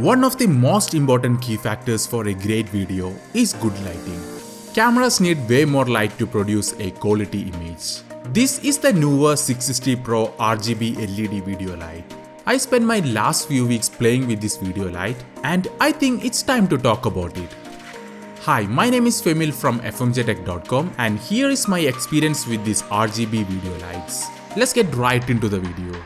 One of the most important key factors for a great video is good lighting. Cameras need way more light to produce a quality image. This is the Neewer 660 Pro RGB LED video light. I spent my last few weeks playing with this video light and I think it's time to talk about it. Hi, my name is Femil from fmjtech.com and here is my experience with these RGB video lights. Let's get right into the video.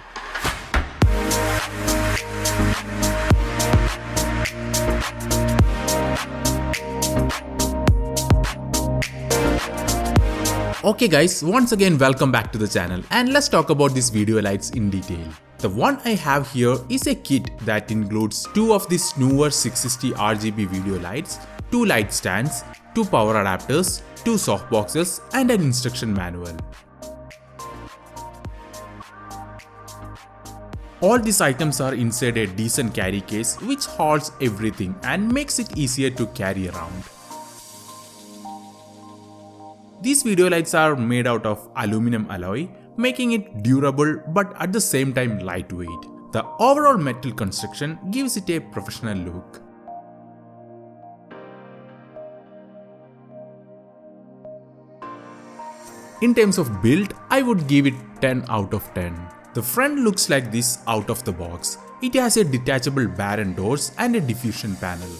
Okay guys, once again welcome back to the channel and let's talk about these video lights in detail. The one I have here is a kit that includes two of these Neewer 660 RGB video lights, two light stands, two power adapters, two softboxes and an instruction manual. All these items are inside a decent carry case which holds everything and makes it easier to carry around. These video lights are made out of aluminum alloy, making it durable but at the same time lightweight. The overall metal construction gives it a professional look. In terms of build, I would give it 10 out of 10. The front looks like this out of the box. It has a detachable bar and doors and a diffusion panel.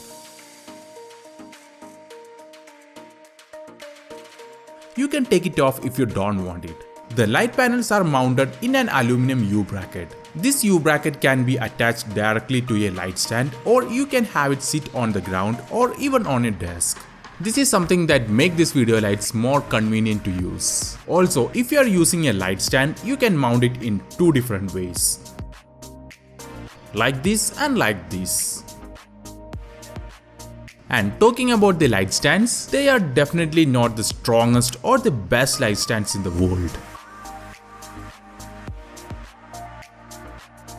You can take it off if you don't want it. The light panels are mounted in an aluminum U-bracket. This U-bracket can be attached directly to a light stand or you can have it sit on the ground or even on a desk. This is something that makes these video lights more convenient to use. Also, if you are using a light stand, you can mount it in two different ways. Like this and like this. And talking about the light stands, they are definitely not the strongest or the best light stands in the world.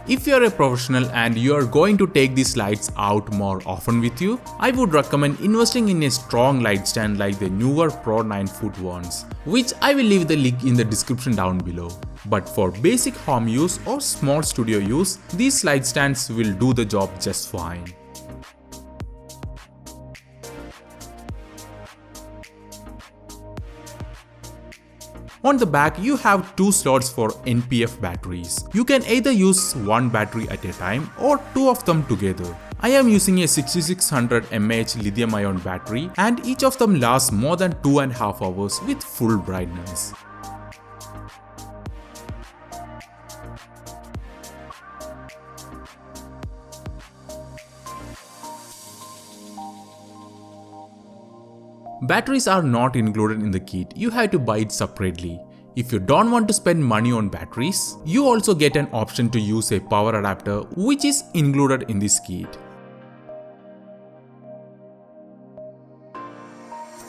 If you are a professional and you are going to take these lights out more often with you, I would recommend investing in a strong light stand like the Neewer Pro 9-foot ones, which I will leave the link in the description down below. But for basic home use or small studio use, these light stands will do the job just fine. On the back, you have two slots for NPF batteries. You can either use one battery at a time or two of them together. I am using a 6600 mAh lithium-ion battery and each of them lasts more than 2.5 hours with full brightness. Batteries are not included in the kit, you have to buy it separately. If you don't want to spend money on batteries, you also get an option to use a power adapter which is included in this kit.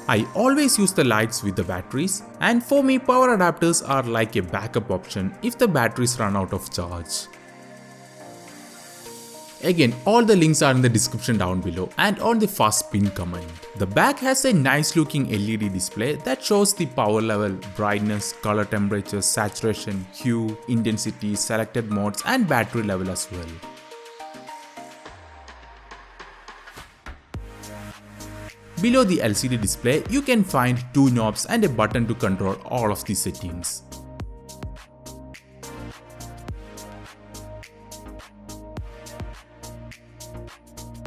I always use the lights with the batteries and for me power adapters are like a backup option if the batteries run out of charge. Again, all the links are in the description down below and on the first pinned comment. The back has a nice looking LED display that shows the power level, brightness, color temperature, saturation, hue, intensity, selected modes and battery level as well. Below the LCD display, you can find two knobs and a button to control all of the settings.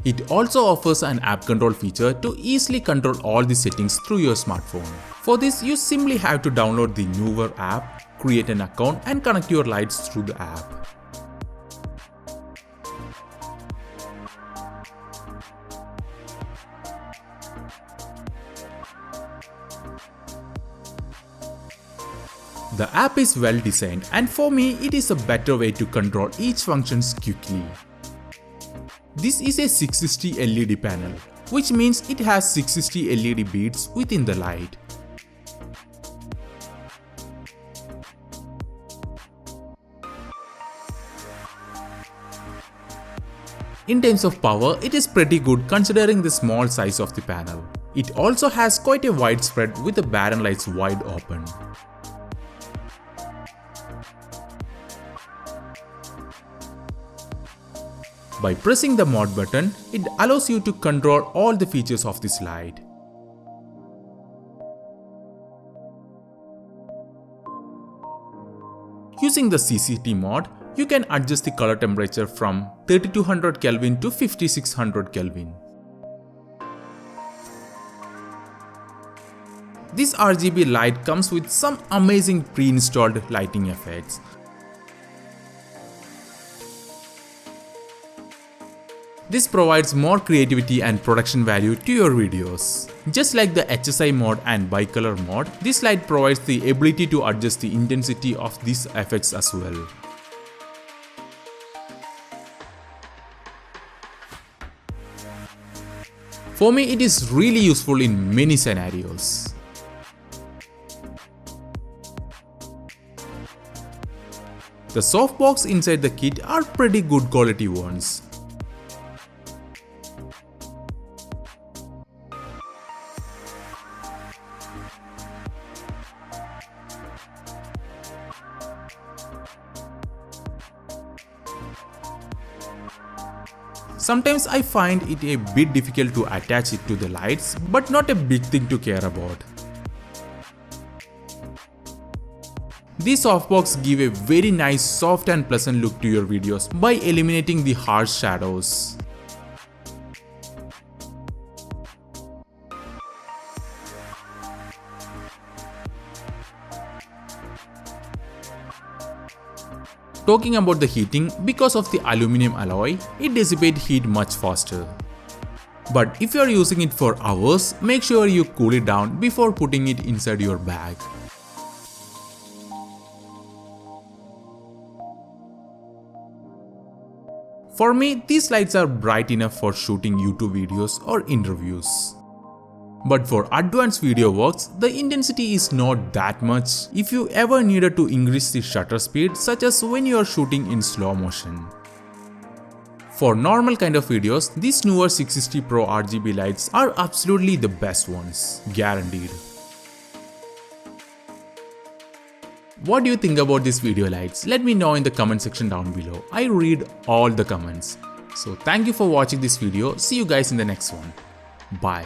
It also offers an app control feature to easily control all the settings through your smartphone. For this, you simply have to download the Neewer app, create an account and connect your lights through the app. The app is well designed and for me it is a better way to control each functions quickly. This is a 660 LED panel, which means it has 660 LED beads within the light. In terms of power, it is pretty good considering the small size of the panel. It also has quite a wide spread with the bar and lights wide open. By pressing the mod button, it allows you to control all the features of this light. Using the CCT mod, you can adjust the color temperature from 3200 Kelvin to 5600 Kelvin. This RGB light comes with some amazing pre-installed lighting effects. This provides more creativity and production value to your videos. Just like the HSI mode and bicolor mode, this light provides the ability to adjust the intensity of these effects as well. For me, it is really useful in many scenarios. The softbox inside the kit are pretty good quality ones. Sometimes I find it a bit difficult to attach it to the lights, but not a big thing to care about. These softboxes give a very nice, soft and pleasant look to your videos by eliminating the harsh shadows. Talking about the heating, because of the aluminum alloy, it dissipates heat much faster. But if you are using it for hours, make sure you cool it down before putting it inside your bag. For me, these lights are bright enough for shooting YouTube videos or interviews. But for advanced video works, the intensity is not that much if you ever needed to increase the shutter speed, such as when you are shooting in slow motion. For normal kind of videos, these Neewer 660 Pro RGB lights are absolutely the best ones, guaranteed. What do you think about these video lights? Let me know in the comment section down below. I read all the comments. So thank you for watching this video. See you guys in the next one. Bye.